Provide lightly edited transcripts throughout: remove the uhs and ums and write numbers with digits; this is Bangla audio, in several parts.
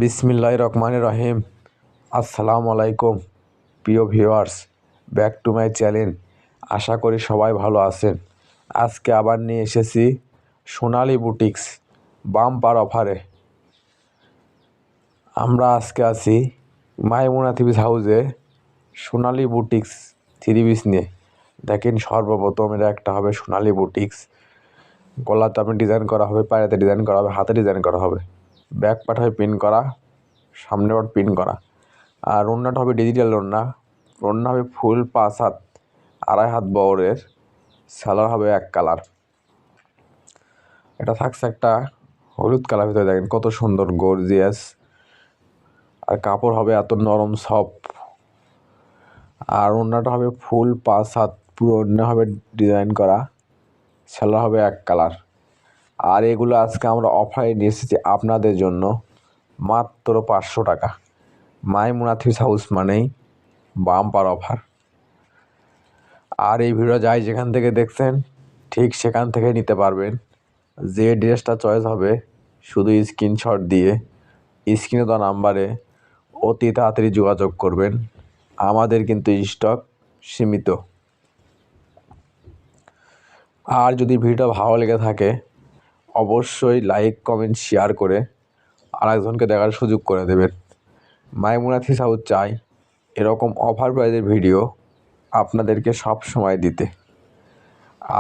বিসমিল্লাহির রহমানির রহিম। আসসালামু আলাইকুম প্রিয় viewers, back to my channel. আশা করি সবাই ভালো আছেন। আজকে আবার নিয়ে এসেছি সোনালী বুটিক্স বাম্পার অফারে। আমরা আজকে আছি মাইমুনা থ্রি পিস হাউসে সোনালী বুটিক্স থ্রি পিস নিয়ে। দেখেন, সর্বপ্রথম এটা একটা হবে সোনালী বুটিক্স। গলাতে আপনি ডিজাইন করা হবে, পায়েতে ডিজাইন করা হবে, হাতে ডিজাইন করা হবে, ব্যাক পার্ট হবে পিন করা, সামনে পার্ট পিন করা। আর ওড়নাটা হবে ডিজিটাল ওড়না। ওড়না হবে ফুল 5 হাত, 2.5 হাত বহরের। সালোয়ার হবে এক কালার। এটা থাকছে একটা হলুদ কালার ভিতরে। দেখেন কত সুন্দর গর্জিয়াস। আর কাপড় হবে এত নরম সফট। আর ওড়নাটা হবে ফুল 5 হাত, পুরো ওড়না হবে ডিজাইন করা। সালোয়ার হবে এক কালার। আর এগুলো আজকে আমরা অফারে নিয়ে এসেছি আপনাদের জন্য মাত্র 500 টাকা। মাইমুনা থ্রি পিস হাউস মানেই বাম্পার অফার। আর এই ভিডিও যাই যেখান থেকে দেখছেন ঠিক সেখান থেকে নিতে পারবেন। যে ড্রেসটা চয়েস হবে শুধু স্ক্রিনশট দিয়ে স্ক্রিনে দেওয়া নাম্বারে অতি তাড়াতাড়ি যোগাযোগ করবেন। আমাদের কিন্তু স্টক সীমিত। আর যদি ভিডিওটা ভালো লেগে থাকে অবশ্যই লাইক কমেন্ট শেয়ার করে আরেকজনকে দেখার সুযোগ করে দেবেন। মাইমুনা থ্রি পিস হাউস চাই এরকম অফার প্রাইজের ভিডিও আপনাদেরকে সব সময় দিতে।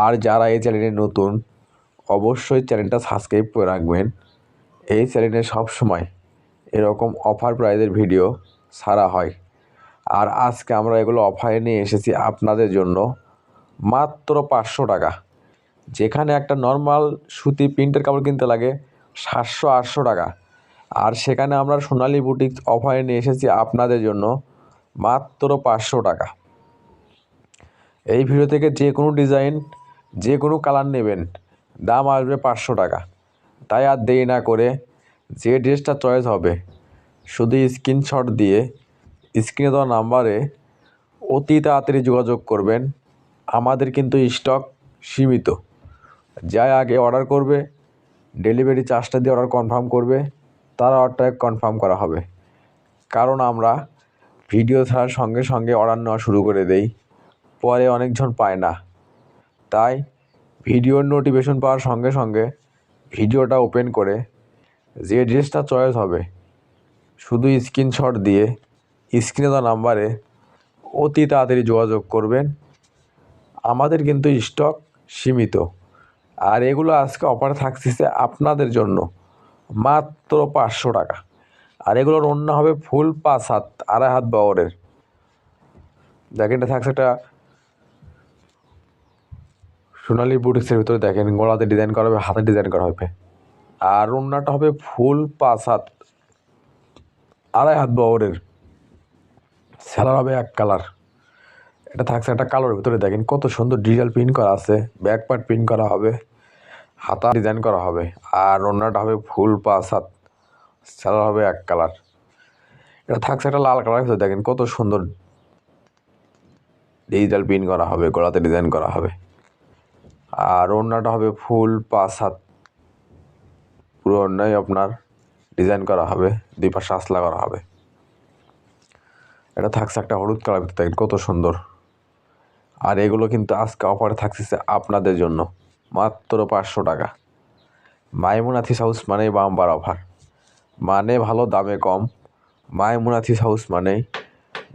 আর যারা এই চ্যানেলে নতুন অবশ্যই চ্যানেলটা সাবস্ক্রাইব করে রাখবেন। এই চ্যানেলে সব সময় এরকম অফার প্রাইজের ভিডিও ছাড়া হয়। আর আজকে আমরা এগুলো অফারে নিয়ে এসেছি আপনাদের জন্য মাত্র 500 টাকা। যেখানে একটা নর্মাল সুতি প্রিন্টের কাপড় কিনতে লাগে 700-800 টাকা, আর সেখানে আমরা সোনালী বুটিক্স অফারে নিয়ে এসেছি আপনাদের জন্য মাত্র 500 টাকা। এই ভিডিও থেকে যে কোনো ডিজাইন, যে কোনো কালার নেবেন, দাম আসবে 500 টাকা। তাই আর দেরি না করে যে ড্রেসটা চয়েস হবে শুধু স্ক্রিনশট দিয়ে স্ক্রিনে দেওয়া নাম্বারে অতি তাড়াতাড়ি যোগাযোগ করবেন। আমাদের কিন্তু স্টক সীমিত। যাই আগে অর্ডার করবে, ডেলিভারি চার্জটা দিয়ে অর্ডার কনফার্ম করবে, তার অর্ডারটা কনফার্ম করা হবে। কারণ আমরা ভিডিও ছাড়ার সঙ্গে সঙ্গে অর্ডার নেওয়া শুরু করে দেই, পরে অনেকজন পায় না। তাই ভিডিওর নোটিফিকেশন পাওয়ার সঙ্গে সঙ্গে ভিডিওটা ওপেন করে যে ড্রেসটা চয়েস হবে শুধু স্ক্রিনশট দিয়ে স্ক্রিনে দেওয়া নাম্বারে অতি তাড়াতাড়ি যোগাযোগ করবেন। আমাদের কিন্তু স্টক সীমিত। আর এগুলো আজকে অফার থাকছে আপনাদের জন্য মাত্র 500 টাকা। আর এগুলোর ওড়না হবে ফুল 5 হাত, 2.5 হাত বহরের। দেখেন এটা থাকছে একটা সোনালী বুটিক্সের ভিতরে। দেখেন গলাতে ডিজাইন করা হবে, হাতে ডিজাইন করা হবে। আর ওড়নাটা হবে ফুল 5 হাত, 2.5 হাত বহরের। সালোয়ার হবে এক কালার। এটা থাকছে একটা কালোর ভিতরে। দেখেন কত সুন্দর ডিজিটাল প্রিন্ট করা আছে, ব্যাক পার্ট প্রিন্ট করা হবে, হাতা ডিজাইন করা হবে। আর ওড়নাটা হবে ফুল 5 হাত, সালোয়ার হবে এক কালার। এটা থাকছে একটা লাল কালার ভিতরে। দেখেন কত সুন্দর ডিজিটাল প্রিন্ট করা হবে, গলাতে ডিজাইন করা হবে। আর ওড়নাটা হবে ফুল 5 হাত, পুরো ওড়নাই আপনার ডিজাইন করা হবে, 2 পাশে আসলা করা হবে। এটা থাকছে একটা হলুদ কালার ভিতরে। দেখেন কত সুন্দর। আর এগুলো কিন্তু আজকে অফারে থাকছে আপনাদের জন্য মাত্র 500 টাকা। মাইমুনা থ্রি পিস হাউস মানেই বাম্পার অফার, মানে ভালো দামে কম। মাইমুনা থ্রি পিস হাউস মানেই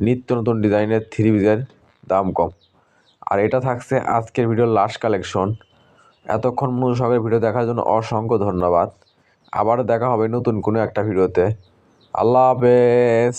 নিত্য নতুন ডিজাইনের থ্রি পিসের দাম কম। আর এটা থাকছে আজকের ভিডিওর লাস্ট কালেকশন। এতক্ষণ মনোযোগ সহকারে ভিডিও দেখার জন্য অসংখ্য ধন্যবাদ। আবার দেখা হবে নতুন কোনো একটা ভিডিওতে। আল্লাহ হাফেজ।